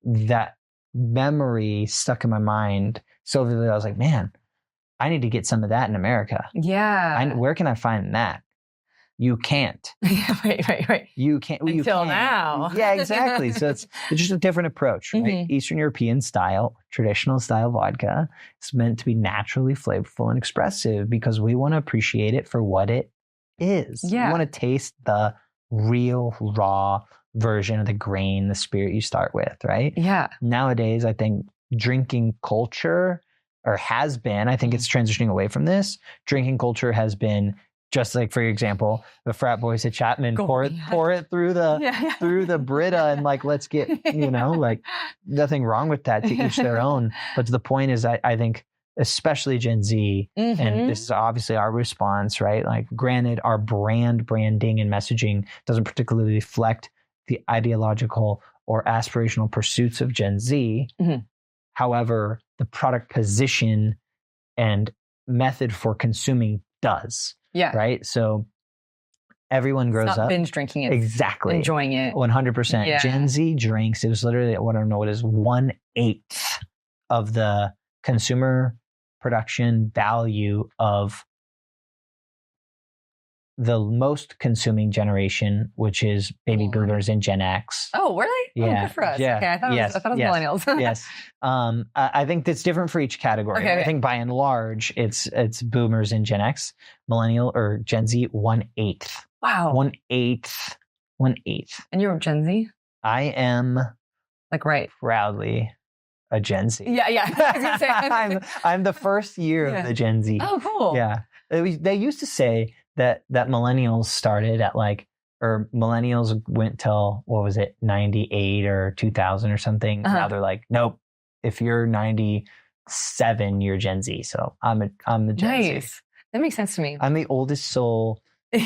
that memory stuck in my mind so vividly. I was like, man, I need to get some of that in America. Yeah. Where can I find that? You can't. Yeah, right. You can't. Well, Until now. Yeah, exactly. So it's just a different approach, right? Mm-hmm. Eastern European style, traditional style vodka is meant to be naturally flavorful and expressive because we want to appreciate it for what it is. Yeah. We want to taste the real raw version of the grain, the spirit you start with, right? Yeah. Nowadays, I think drinking culture, or has been, I think it's transitioning away from this. Drinking culture has been just like, for example, the frat boys at Chapman pour it through the through the Brita and like, let's get, like nothing wrong with that, to each their own. But the point is, I think especially Gen Z, and this is obviously our response, right? Like, granted, our branding and messaging doesn't particularly reflect the ideological or aspirational pursuits of Gen Z. However, the product position and method for consuming does. Yeah. Right. So everyone grows up binge drinking it. Exactly. Enjoying it. 100%. Yeah. Gen Z drinks. It was literally, I don't know what is 1/8 of the consumer production value of the most consuming generation, which is baby boomers and Gen X. Oh, really? Yeah. Oh, good for us. Yeah. Okay, I thought it was millennials. Yes. I think that's different for each category. Okay. I think by and large, it's boomers and Gen X, millennial or Gen Z, 1/8. Wow. 1/8. 1/8. And you're Gen Z? I am right. proudly a Gen Z. Yeah. I was gonna say. I'm the first year of the Gen Z. Oh, cool. Yeah. They used to say that millennials started at or millennials went till, what was it, 98 or 2000 or something. Now they're like, nope, if you're 97, you're Gen Z. So I'm the Gen Z. Nice. That makes sense to me. I'm the oldest soul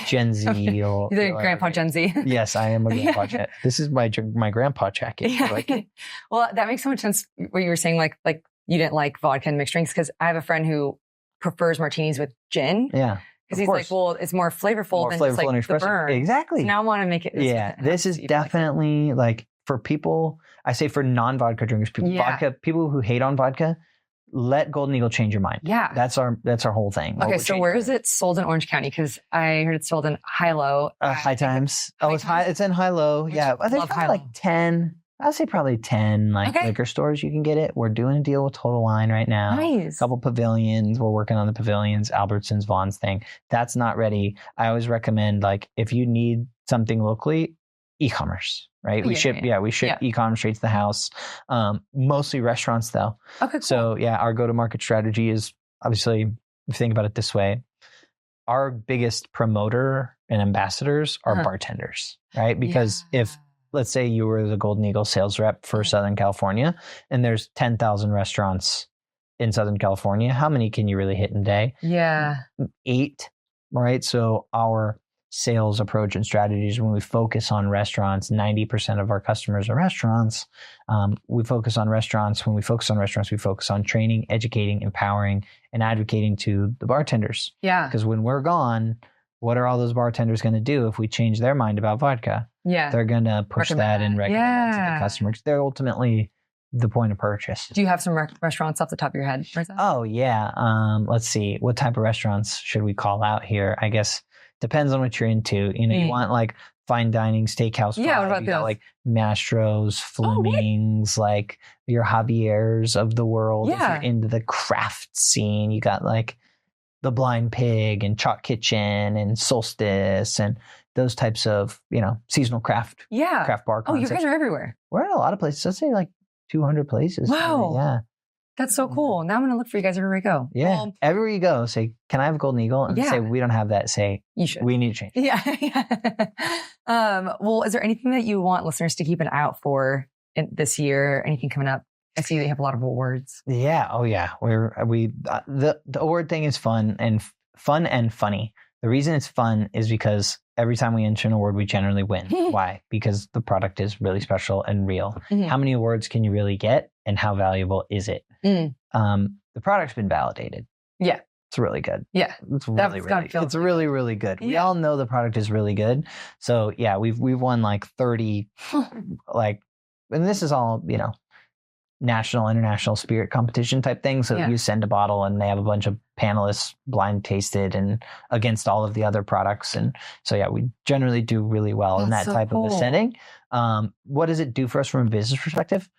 Gen Z. You're the grandpa Gen Z. Yes, I am a grandpa jacket. This is my grandpa jacket. Yeah. Like it? Well, that makes so much sense what you were saying, like you didn't like vodka and mixed drinks, because I have a friend who prefers martinis with gin. Yeah. Because he's like, well, it's more flavorful than just like the burn. Exactly. So now I want to make it. This is definitely like for people, I say for non-vodka drinkers, people who hate on vodka, let Golden Eagle change your mind. Yeah. That's our whole thing. Okay, so where is it sold in Orange County? Because I heard it's sold in High-Low. High Times. It's in High-Low. Yeah. There's probably like 10. I'd say probably 10 liquor stores you can get it. We're doing a deal with Total Wine right now. Nice. A couple pavilions. We're working on the pavilions, Albertsons, Vaughn's thing. That's not ready. I always recommend, if you need something locally, e-commerce, right? We ship e-commerce straight to the house. Mostly restaurants though. Okay, cool. So our go-to-market strategy is obviously, if you think about it this way, our biggest promoter and ambassadors are bartenders, right? Because if, let's say you were the Golden Eagle sales rep for Southern California and there's 10,000 restaurants in Southern California, how many can you really hit in a day? Yeah. 8, right? So our sales approach and strategies, when we focus on restaurants, 90% of our customers are restaurants. We focus on restaurants. When we focus on restaurants, we focus on training, educating, empowering, and advocating to the bartenders. Yeah. Because when we're gone, what are all those bartenders going to do if we change their mind about vodka? Yeah. They're going to push that and recommend that to the customer, because they're ultimately the point of purchase. Do you have some restaurants off the top of your head? Oh, yeah. Let's see. What type of restaurants should we call out here? I guess depends on what you're into. You want fine dining, steakhouse. Yeah, what about those? Mastro's, Fleming's, your Javier's of the world. Yeah. If you're into the craft scene, you got the Blind Pig and Chalk Kitchen and Solstice and those types of, seasonal craft bar concepts. Oh, you guys are everywhere. We're in a lot of places. I'd say 200 places. Wow. Yeah. That's so cool. Now I'm going to look for you guys everywhere I go. Yeah. Everywhere you go, say, can I have a Golden Eagle? And say, we don't have that. Say, you should. We need to change. Yeah. Well, is there anything that you want listeners to keep an eye out for this year? Anything coming up? I see that you have a lot of awards. Yeah. Oh yeah. The award thing is fun and funny. The reason it's fun is because every time we enter an award, we generally win. Why? Because the product is really special and real. Mm-hmm. How many awards can you really get, and how valuable is it? The product's been validated. Yeah. It's really good. Yeah. It's really, really good. Yeah. We all know the product is really good. So yeah, we've won 30, and this is all, national, international spirit competition type thing. So you send a bottle and they have a bunch of panelists blind tasted and against all of the other products. And so, we generally do really well in that type of a setting. What does it do for us from a business perspective?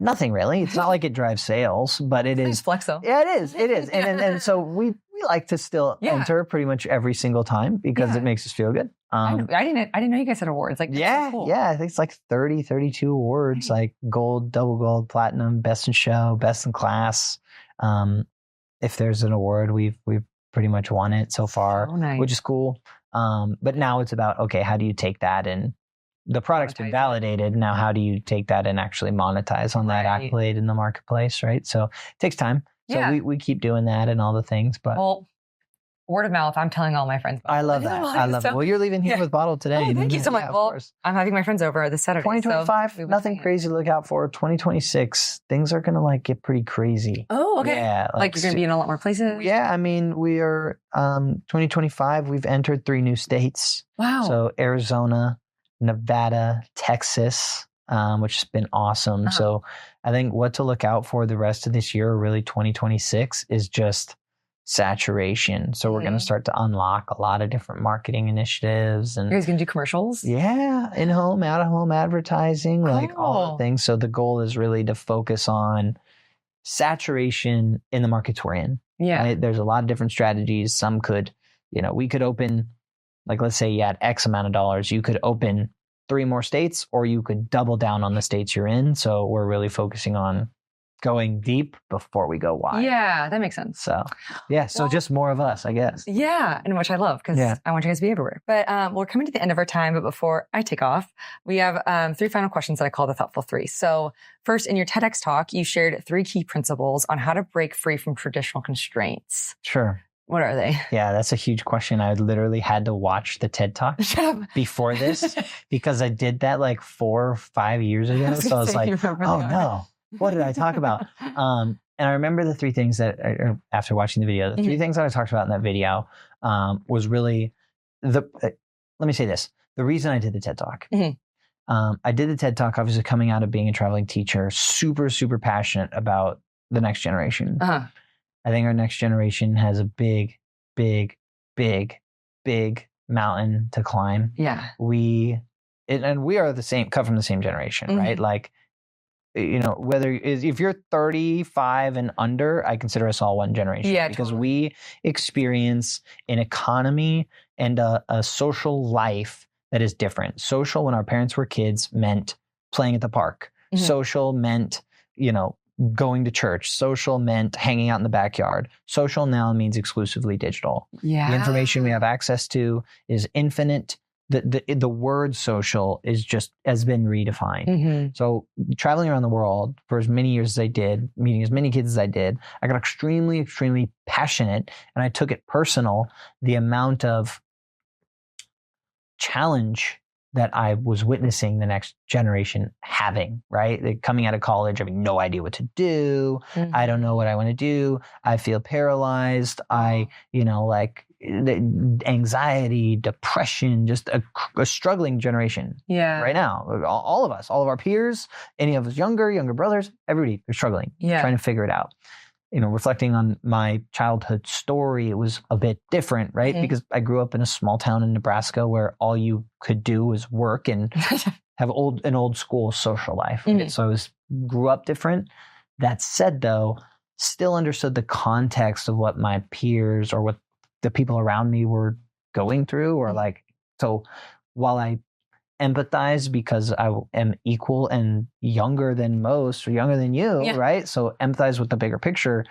Nothing really. It's not like it drives sales, but it is. Flex though. Yeah, it is. It is. And so we like to still enter pretty much every single time because it makes us feel good. I didn't know you guys had awards. So cool. I think it's 30, 32 awards, gold, double gold, platinum, best in show, best in class. If there's an award, we've pretty much won it so far, which is cool. But now it's about, okay, how do you take that, and the product's been validated. Now, how do you take that and actually monetize on that accolade in the marketplace, right? So it takes time. So we keep doing that and all the things, but word of mouth, I'm telling all my friends about it. I love that. I love it. Well, you're leaving here with Bottle today. Oh, thank you so much. Well, I'm having my friends over this Saturday. 2025, nothing crazy to look out for. 2026, things are going to get pretty crazy. Oh, okay. Yeah. You're going to be in a lot more places? Yeah. I mean, we are, 2025, we've entered 3 new states. Wow. So Arizona, Nevada, Texas, which has been awesome. So I think what to look out for the rest of this year, or really 2026, is just saturation. So we're going to start to unlock a lot of different marketing initiatives. And you guys going to do commercials? Yeah. In-home, out-of-home advertising, like all the things. So the goal is really to focus on saturation in the markets we're in. Yeah. Right? There's a lot of different strategies. Some could, we could open, like, let's say you had X amount of dollars, you could open 3 more states, or you could double down on the states you're in. So we're really focusing on going deep before we go wide. Yeah, that makes sense. So, so just more of us, I guess. Yeah, and which I love, because I want you guys to be everywhere. But we're coming to the end of our time. But before I take off, we have 3 final questions that I call the Thoughtful 3. So first, in your TEDx talk, you shared 3 key principles on how to break free from traditional constraints. Sure. What are they? Yeah, that's a huge question. I literally had to watch the TED Talk before this because I did that like 4 or 5 years ago. So I was like, oh no, what did I talk about? And I remember the 3 things that, after watching the video, the 3 things that I talked about in that video was really let me say this. The reason I did the TED Talk. I did the TED Talk, obviously coming out of being a traveling teacher, super, super passionate about the next generation. I think our next generation has a big, big, big, big mountain to climb. Yeah. And we are the same, come from the same generation, right? Like, if you're 35 and under, I consider us all one generation. Yeah, because we experience an economy and a social life that is different. Social, when our parents were kids, meant playing at the park. Social meant, going to church. Social meant hanging out in the backyard. Social now means exclusively digital. Yeah. The information we have access to is infinite. The word social has been redefined. So traveling around the world for as many years as I did, meeting as many kids as I did, I got extremely, extremely passionate, and I took it personal, the amount of challenge that I was witnessing the next generation having, right? They're coming out of college, having no idea what to do. I don't know what I want to do. I feel paralyzed. Anxiety, depression, just a struggling generation. Yeah. Right now, all of us, all of our peers, any of us younger brothers, everybody, they're struggling, trying to figure it out. Reflecting on my childhood story, it was a bit different, right? Because I grew up in a small town in Nebraska where all you could do was work and have an old school social life. Right? So I grew up different. That said, though, still understood the context of what my peers or what the people around me were going through, or so while I empathize because I am equal and younger than most, or younger than you, right? So empathize with the bigger picture,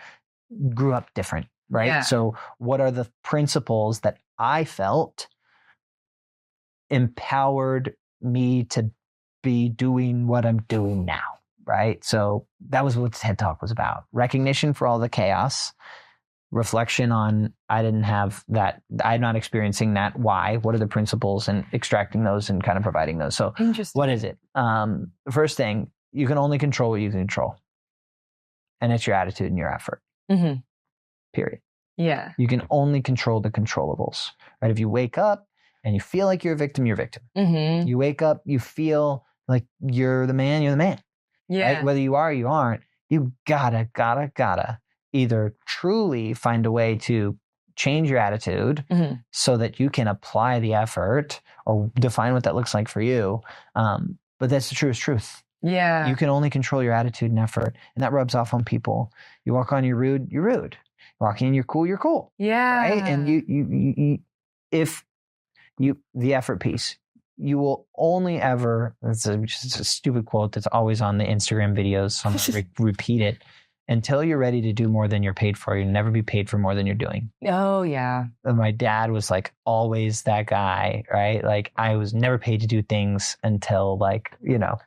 grew up different, right? Yeah. So what are the principles that I felt empowered me to be doing what I'm doing now, right? So that was what TED Talk was about. Recognition for all the chaos, reflection on I'm not experiencing that. Why? What are the principles, and extracting those and kind of providing those. So what is it? The first thing, you can only control what you can control. And it's your attitude and your effort. Period. Yeah. You can only control the controllables, right? If you wake up and you feel like you're a victim, you're a victim. You wake up, you feel like you're the man, you're the man. Yeah. Right? Whether you are or you aren't, you gotta either truly find a way to change your attitude so that you can apply the effort or define what that looks like for you. But that's the truest truth. Yeah. You can only control your attitude and effort, and that rubs off on people. You walk on, you're rude, you're rude. Walking in, you're cool, you're cool. Yeah. Right? And the effort piece, you will only ever, it's a stupid quote that's always on the Instagram videos, so I'm going to repeat it. Until you're ready to do more than you're paid for, you'll never be paid for more than you're doing. Oh, yeah. And my dad was always that guy, right? I was never paid to do things until until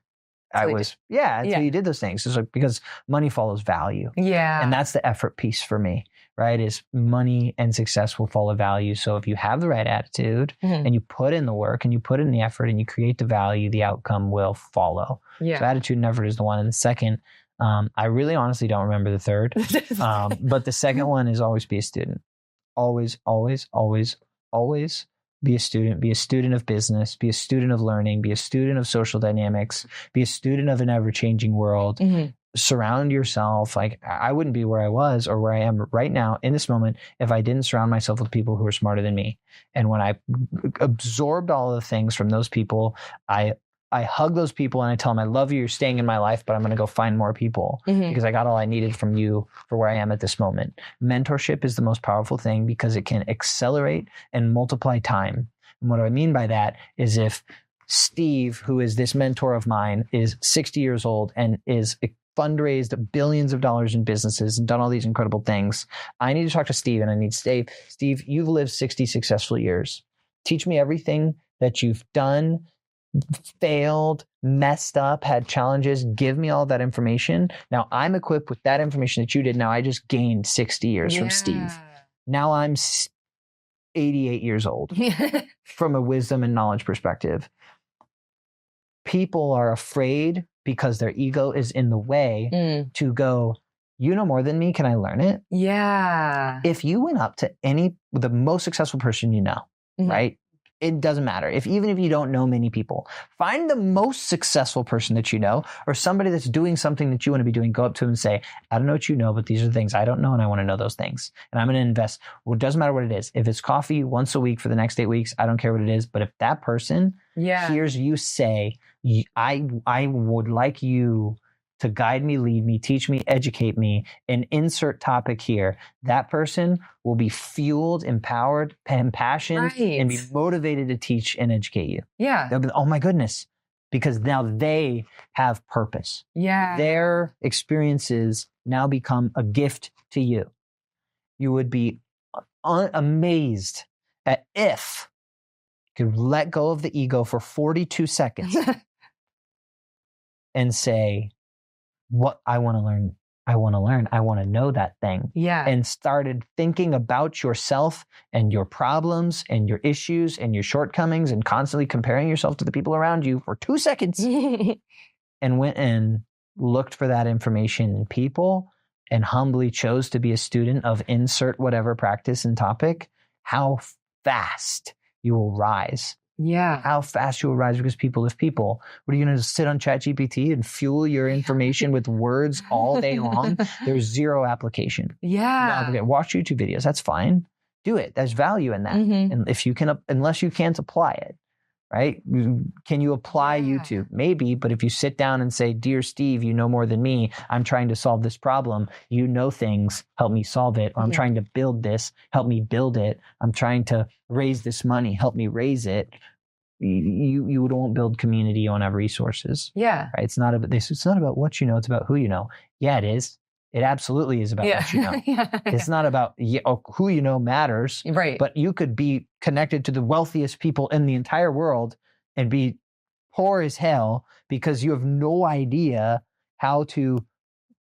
you did those things. It's because money follows value. Yeah. And that's the effort piece for me, right? Is money and success will follow value. So if you have the right attitude and you put in the work and you put in the effort and you create the value, the outcome will follow. Yeah. So attitude and effort is the one. And the second, I really honestly don't remember the third. But the second one is always be a student. Always, always, always, always be a student of business, be a student of learning, be a student of social dynamics, be a student of an ever-changing world. Surround yourself. Like, I wouldn't be where I was or where I am right now in this moment if I didn't surround myself with people who are smarter than me. And when I absorbed all of the things from those people, I hug those people and I tell them, I love you, you're staying in my life, but I'm going to go find more people because I got all I needed from you for where I am at this moment. Mentorship is the most powerful thing because it can accelerate and multiply time. And what I mean by that is if Steve, who is this mentor of mine, is 60 years old and is fundraised billions of dollars in businesses and done all these incredible things, I need to talk to Steve and I need to say, Steve, you've lived 60 successful years. Teach me everything that you've done, failed, messed up, had challenges. Give me all that information. Now I'm equipped with that information that you did. Now I just gained 60 years from Steve. Now I'm 88 years old from a wisdom and knowledge perspective. People are afraid because their ego is in the way to go, you know more than me. Can I learn it? Yeah. If you went up to the most successful person you know, right? It doesn't matter. Even if you don't know many people, find the most successful person that you know or somebody that's doing something that you want to be doing. Go up to them and say, I don't know what you know, but these are the things I don't know and I want to know those things. And I'm going to invest. Well, it doesn't matter what it is. If it's coffee once a week for the next 8 weeks, I don't care what it is. But if that person hears you say, I would like you to guide me, lead me, teach me, educate me, and insert topic here, that person will be fueled, empowered, impassioned, and be motivated to teach and educate you. Yeah. They'll be, oh my goodness, because now they have purpose. Yeah. Their experiences now become a gift to you. You would be amazed at if you could let go of the ego for 42 seconds and say, what I want to learn, I want to know that thing. Yeah. And started thinking about yourself and your problems and your issues and your shortcomings and constantly comparing yourself to the people around you for 2 seconds and went and looked for that information in people and humbly chose to be a student of insert whatever practice and topic, how fast you will rise. Yeah. How fast you will rise because people lift people. What are you going to sit on ChatGPT and fuel your information with words all day long? There's zero application. Yeah. No, watch YouTube videos. That's fine. Do it. There's value in that. And if you can, unless you can't apply it, right? Can you apply YouTube? Maybe, but if you sit down and say, dear Steve, you know more than me. I'm trying to solve this problem. You know things. Help me solve it. Or I'm trying to build this. Help me build it. I'm trying to raise this money. Help me raise it. You won't build community. You won't have resources. Yeah. Right? It's not about this. It's not about what you know. It's about who you know. Yeah, it is. It absolutely is about what you know. It's not about who you know matters. Right. But you could be connected to the wealthiest people in the entire world and be poor as hell because you have no idea how to,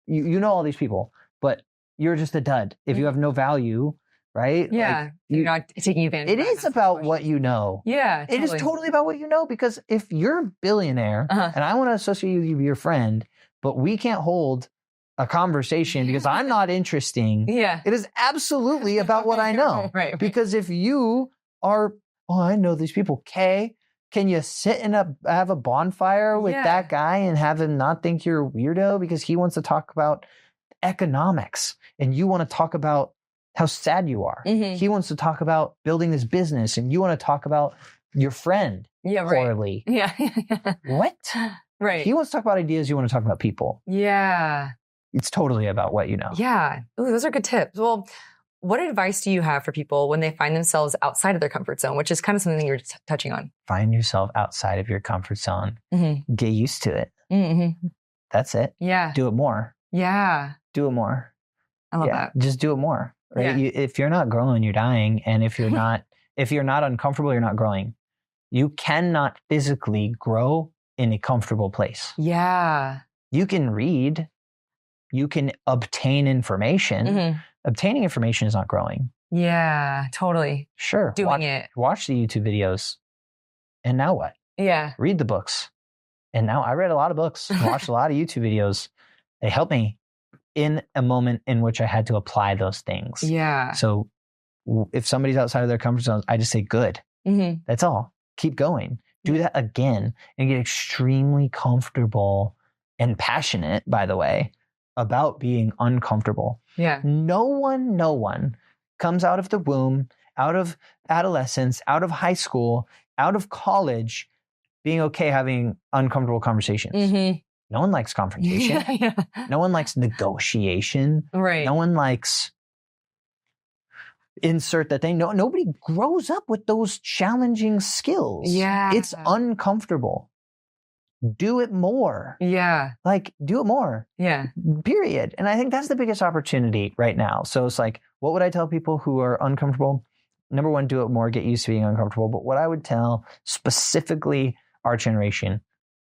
you know all these people, but you're just a dud. If you have no value, right? Yeah. Like, you're not taking advantage It of is about what you know. Yeah. It is totally about what you know because if you're a billionaire and I want to associate you with your friend, but we can't hold a conversation because I'm not interesting. Yeah. It is absolutely about what I know. Right. Because if you are, I know these people. Kay, can you sit and have a bonfire with that guy and have him not think you're a weirdo because he wants to talk about economics and you want to talk about how sad you are. He wants to talk about building this business and you want to talk about your friend poorly. Yeah. What? Right. He wants to talk about ideas. You want to talk about people. Yeah. It's totally about what you know. Yeah. Ooh, those are good tips. Well, what advice do you have for people when they find themselves outside of their comfort zone, which is kind of something you're touching on? Find yourself outside of your comfort zone. Get used to it. That's it. Yeah. Do it more. Yeah. Do it more. I love that. Just do it more. Right? Yeah. If you're not growing, you're dying. And if you're not uncomfortable, you're not growing. You cannot physically grow in a comfortable place. Yeah. You can read. You can obtain information. Obtaining information is not growing. Yeah, totally. Sure. Watch the YouTube videos. And now what? Yeah. Read the books. And now I read a lot of books, watched a lot of YouTube videos. They helped me in a moment in which I had to apply those things. Yeah. So if somebody's outside of their comfort zone, I just say, good. Mm-hmm. That's all. Keep going. Do that again and get extremely comfortable and passionate, by the way, about being uncomfortable. Yeah. No one comes out of the womb, out of adolescence, out of high school, out of college, being okay having uncomfortable conversations. Mm-hmm. No one likes confrontation. Yeah. No one likes negotiation. Right. No one likes insert that thing. No, nobody grows up with those challenging skills. Yeah. It's uncomfortable. Do it more. Yeah. Like, do it more. Yeah. Period. And I think that's the biggest opportunity right now. So it's like, what would I tell people who are uncomfortable? Number one, do it more, get used to being uncomfortable. But what I would tell specifically our generation,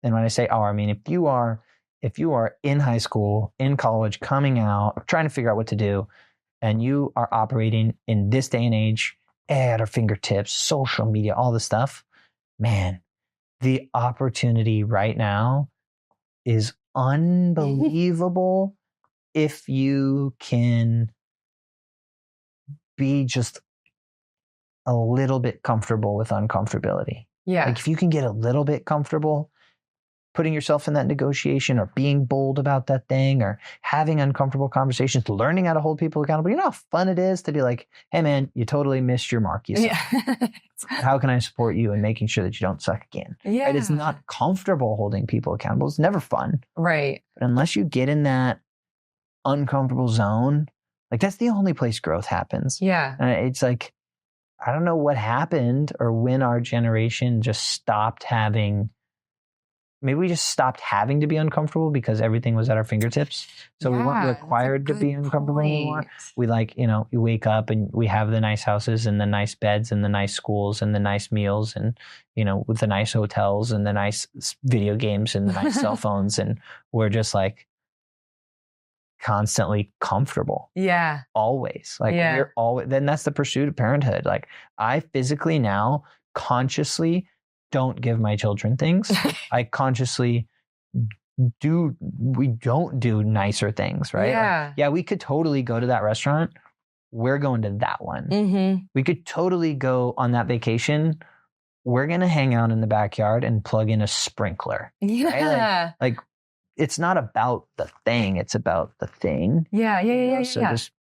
and when I say our, I mean, if you are in high school, in college, coming out, trying to figure out what to do, and you are operating in this day and age at our fingertips, social media, all this stuff, man, the opportunity right now is unbelievable if you can be just a little bit comfortable with uncomfortability. Yeah. Like if you can get a little bit comfortable putting yourself in that negotiation or being bold about that thing or having uncomfortable conversations, learning how to hold people accountable. You know how fun it is to be like, hey man, you totally missed your mark. You suck. How can I support you in making sure that you don't suck again? Yeah. Right? It's not comfortable holding people accountable. It's never fun. Right. But unless you get in that uncomfortable zone, like that's the only place growth happens. Yeah. And it's like, I don't know what happened or when our generation just stopped having, maybe we just stopped having to be uncomfortable because everything was at our fingertips. So we weren't required to be uncomfortable anymore. We you wake up and we have the nice houses and the nice beds and the nice schools and the nice meals and, with the nice hotels and the nice video games and the nice cell phones. And we're just like constantly comfortable. Yeah. Always. Like we're always, then that's the pursuit of parenthood. Like I physically now consciously don't give my children things. I consciously we don't do nicer things, right? Yeah. Like, we could totally go to that restaurant. We're going to that one. Mm-hmm. We could totally go on that vacation. We're going to hang out in the backyard and plug in a sprinkler. Yeah. Right? Like it's not about the thing. It's about the thing. Yeah. So just,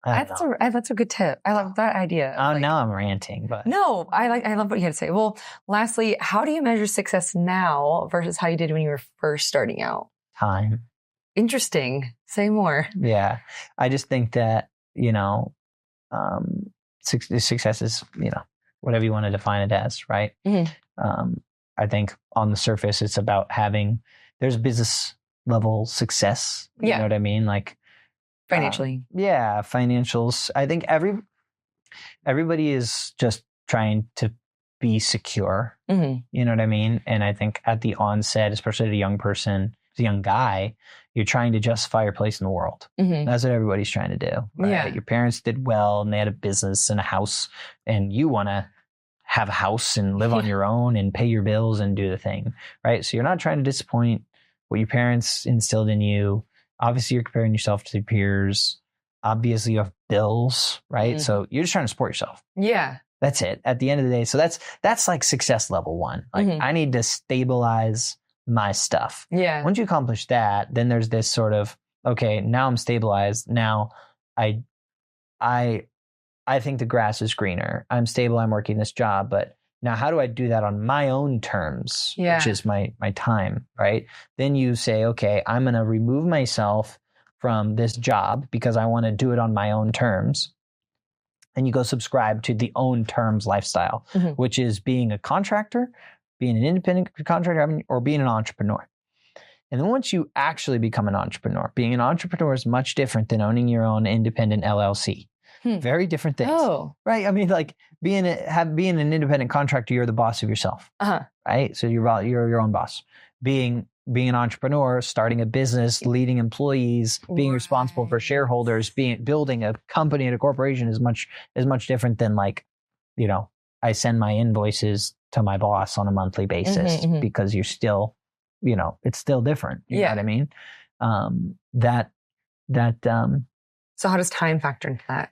that's a good tip. I love that idea. Now I'm ranting, but no, I love what you had to say. Well, lastly, how do you measure success now versus how you did when you were first starting out? Time. Interesting. Say more. Yeah. I just think that, success is, whatever you want to define it as, right? Mm-hmm. I think on the surface, it's about there's business level success. You know what I mean? Like, financially. Financials. I think everybody is just trying to be secure. Mm-hmm. You know what I mean? And I think at the onset, especially a young person, as a young guy, you're trying to justify your place in the world. Mm-hmm. That's what everybody's trying to do. Right? Yeah. Your parents did well and they had a business and a house and you want to have a house and live on your own and pay your bills and do the thing. Right. So you're not trying to disappoint what your parents instilled in you. Obviously, you're comparing yourself to your peers. Obviously, you have bills, right? Mm-hmm. So you're just trying to support yourself. Yeah. That's it. At the end of the day. So that's like success level one. Like I need to stabilize my stuff. Yeah. Once you accomplish that, then there's this sort of, okay, now I'm stabilized. Now I think the grass is greener. I'm stable. I'm working this job, but now, how do I do that on my own terms, which is my time, right? Then you say, okay, I'm going to remove myself from this job because I want to do it on my own terms. And you go subscribe to the own terms lifestyle, which is being a contractor, being an independent contractor, or being an entrepreneur. And then once you actually become an entrepreneur, being an entrepreneur is much different than owning your own independent LLC. Very different things. Oh. Right? I mean, like being an independent contractor, you're the boss of yourself. Right? So you're your own boss. Being an entrepreneur, starting a business, leading employees, being responsible for shareholders, building a company and a corporation is much different than like, I send my invoices to my boss on a monthly basis because you're still, it's still different. You know what I mean? So how does time factor into that?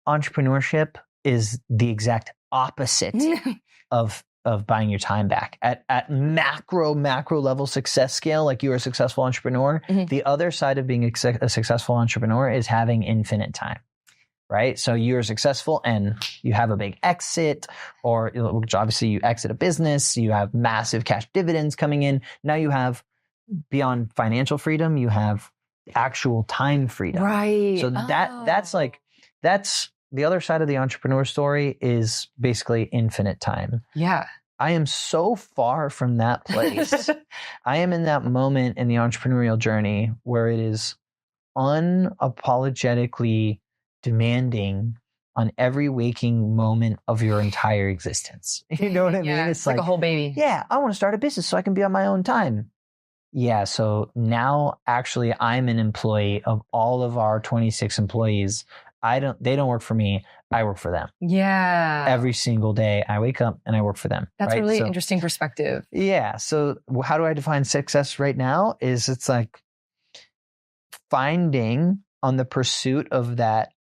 Entrepreneurship is the exact opposite of buying your time back. At macro level success scale, like you're a successful entrepreneur, the other side of being a successful entrepreneur is having infinite time, right? So you're successful and you have a big exit, or which obviously you exit a business, you have massive cash dividends coming in. Now you have, beyond financial freedom, you have actual time freedom. Right. So that's the other side of the entrepreneur story, is basically infinite time. Yeah. I am so far from that place. I am in that moment in the entrepreneurial journey where it is unapologetically demanding on every waking moment of your entire existence. You know what I mean? It's like a whole baby. Yeah, I want to start a business so I can be on my own time. Yeah, so now actually I'm an employee of all of our 26 employees. They don't work for me. I work for them. Yeah. Every single day I wake up and I work for them. That's a really interesting perspective. Yeah. So how do I define success right now? It's like finding on the pursuit of that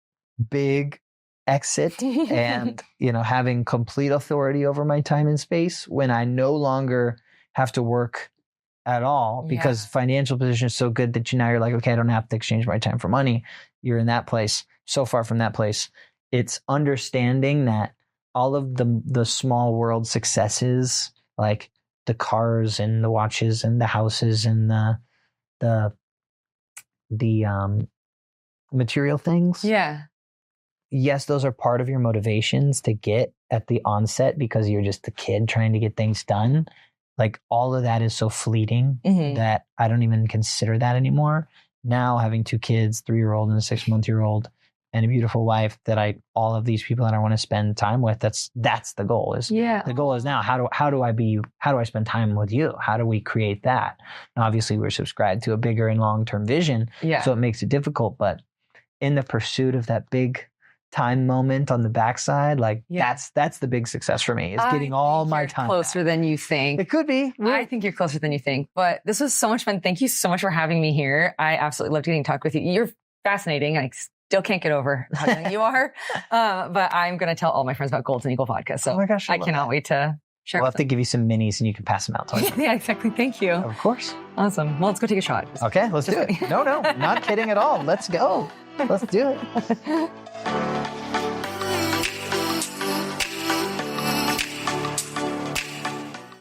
big exit and, having complete authority over my time and space when I no longer have to work at all, because financial position is so good that now you're like, okay, I don't have to exchange my time for money. You're in that place. So far from that place. It's understanding that all of the small world successes, like the cars and the watches and the houses and the material things. Yeah. Yes, those are part of your motivations to get at the onset because you're just a kid trying to get things done. Like all of that is so fleeting that I don't even consider that anymore. Now having 2 kids, 3-year-old and a 6-month-old, and a beautiful wife that all of these people that I want to spend time with, that's the goal. The goal is now, how do I spend time with you? How do we create that? And obviously we're subscribed to a bigger and long-term vision. Yeah. So it makes it difficult, but in the pursuit of that big time moment on the backside, that's the big success for me, is getting all my time closer back. Than you think. It could be. I think you're closer than you think, but this was so much fun. Thank you so much for having me here. I absolutely loved getting to talk with you. You're fascinating. I still can't get over how young you are, but I'm going to tell all my friends about Golden Eagle Vodka. So I cannot wait to share. We'll have to give you some minis and you can pass them out. Yeah, exactly. Thank you. Of course. Awesome. Well, let's go take a shot. Okay, let's do it. No, not kidding at all. Let's go. Let's do it.